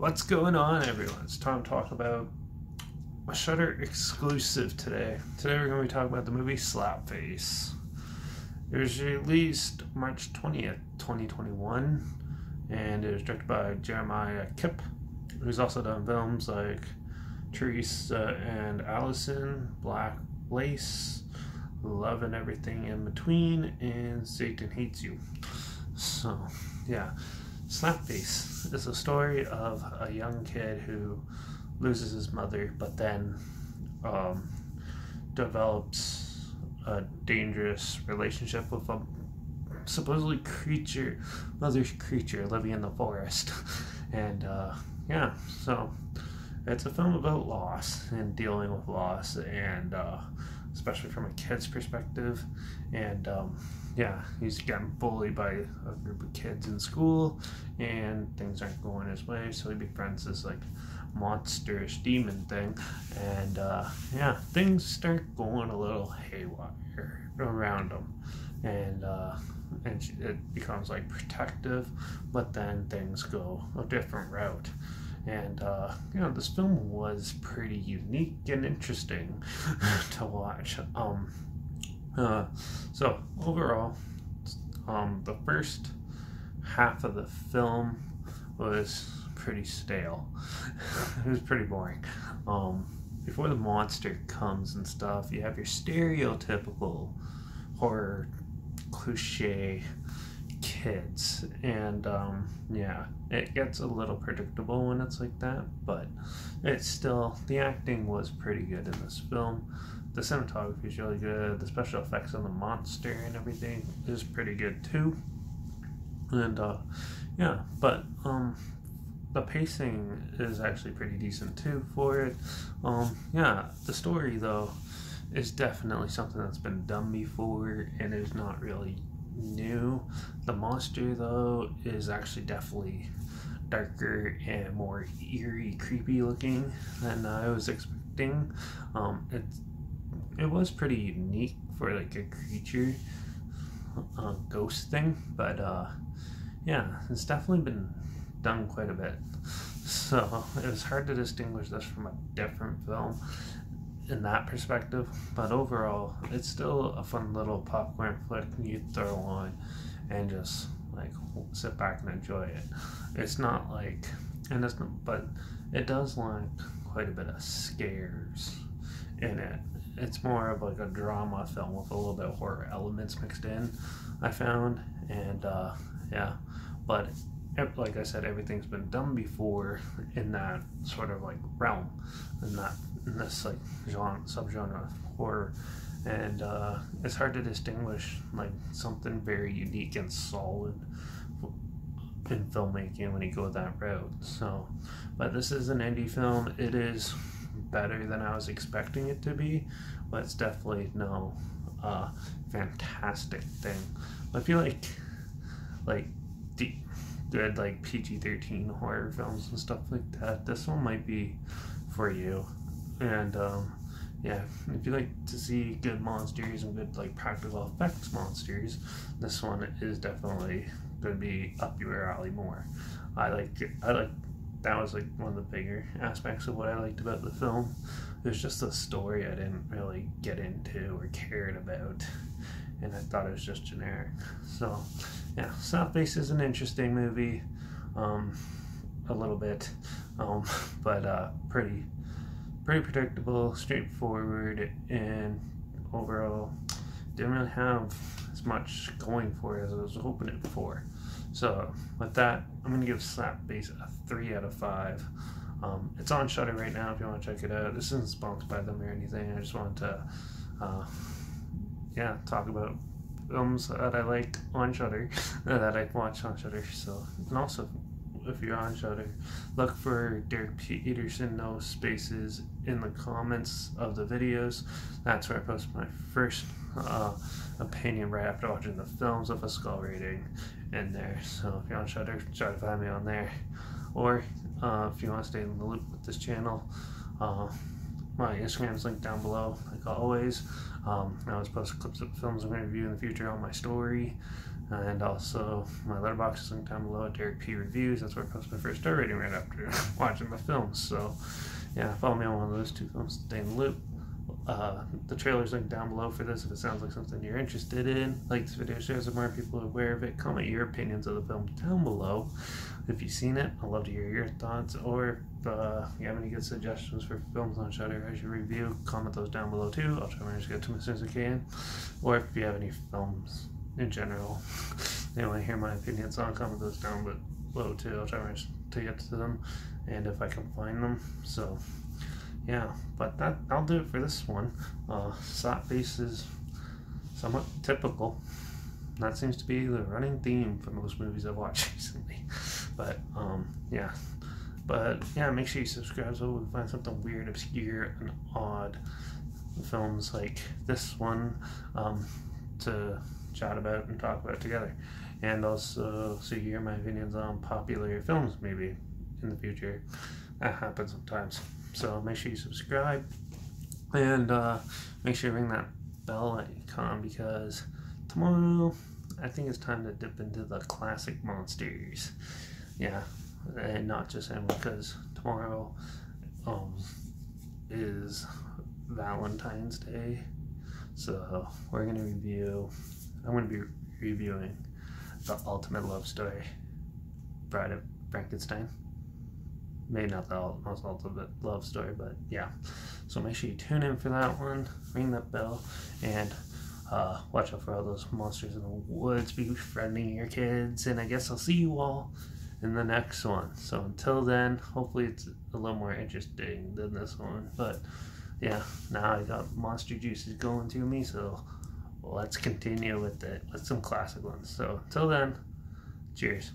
What's going on, everyone? It's time to talk about a Shudder exclusive today. Today we're going to be talking about the movie Slapface. It was released March 20th, 2021, and it was directed by Jeremiah Kipp, who's also done films like Teresa and Allison, Black Lace, Love and Everything in Between, and Satan Hates You. So, yeah. Slapface is a story of a young kid who loses his mother, but then develops a dangerous relationship with a supposedly mother's creature living in the forest. And yeah, so it's a film about loss and dealing with loss, and especially from a kid's perspective. And yeah, he's getting bullied by a group of kids in school, and things aren't going his way, so he befriends this like monstrous demon thing, and yeah, things start going a little haywire around him, and it becomes like protective, but then things go a different route. And you know, this film was pretty unique and interesting to watch. So overall, the first half of the film was pretty stale. It was pretty boring. Before the monster comes and stuff, you have your stereotypical horror cliche kids, and yeah, it gets a little predictable when it's like that, but it's still, the acting was pretty good in this film. The cinematography is really good. The special effects on the monster and everything is pretty good too. And yeah, but the pacing is actually pretty decent too for it. Yeah, the story though is definitely something that's been done before and is not really new. The monster though is actually definitely darker and more eerie, creepy looking than I was expecting. It was pretty unique for like a creature ghost thing, but yeah, it's definitely been done quite a bit, so it was hard to distinguish this from a different film in that perspective. But overall, it's still a fun little popcorn flick you throw on and just like sit back and enjoy it. It's not like, and it's not, but it does lack quite a bit of scares in it. It's more of like a drama film with a little bit of horror elements mixed in, I found. And yeah, but like I said, everything's been done before in that sort of like realm, in this like subgenre of horror, and it's hard to distinguish like something very unique and solid in filmmaking when you go that route. So, but this is an indie film. It is better than I was expecting it to be, but it's definitely no fantastic thing. But I feel like good like PG-13 horror films and stuff like that, this one might be for you. And yeah, if you like to see good monsters and good like practical effects monsters, this one is definitely going to be up your alley more. I like that was like one of the bigger aspects of what I liked about the film. It was just the story I didn't really get into or cared about, and I thought it was just generic. So yeah, Slapface is an interesting movie, a little bit, but pretty predictable, straightforward, and overall didn't really have as much going for it as I was hoping it for. So with that, I'm gonna give Slapface a 3 out of 5. It's on Shudder right now if you want to check it out. This isn't sponsored by them or anything. I just wanted to yeah, talk about films that I like on Shudder, that I watch on Shudder. So, and also, if you're on Shudder, look for Derek Peterson, no spaces, in the comments of the videos. That's where I post my first opinion right after watching the films with a skull rating in there. So if you're on Shudder, try to find me on there. Or if you want to stay in the loop with this channel, my Instagram is linked down below, like always. I always post clips of films I'm going to review in the future on my story, And also, my Letterbox is linked down below at Derek P Reviews. That's where I post my first star rating right after watching the film. So, yeah, follow me on one of those two films to stay in the loop. The trailer's linked down below for this if it sounds like something you're interested in. Like this video, share so more people are aware of it. Comment your opinions of the film down below. If you've seen it, I'd love to hear your thoughts. Or if you have any good suggestions for films on Shudder I should review, comment those down below too. I'll try to get to them as soon as I can. Or if you have any films in general you want to hear my opinions on, comment those down below too. I'll try to get to them, and if I can find them. So yeah, but that'll do it for this one. Slapface is somewhat typical. That seems to be the running theme for most movies I've watched recently. But yeah. But yeah, make sure you subscribe so we can find something weird, obscure, and odd films like this one to chat about and talk about together. And also so you hear my opinions on popular films maybe in the future. That happens sometimes. So make sure you subscribe, and make sure you ring that bell icon, because tomorrow I think it's time to dip into the classic monsters. Yeah, and not just him, because tomorrow is Valentine's Day. So I'm going to be reviewing The Ultimate Love Story, Bride of Frankenstein. Maybe not the most ultimate love story, but yeah. So make sure you tune in for that one, ring that bell, and watch out for all those monsters in the woods, be befriending your kids, and I guess I'll see you all in the next one. So until then, hopefully it's a little more interesting than this one, but yeah, now I got monster juices going through me, so let's continue with it with some classic ones. So until then, cheers.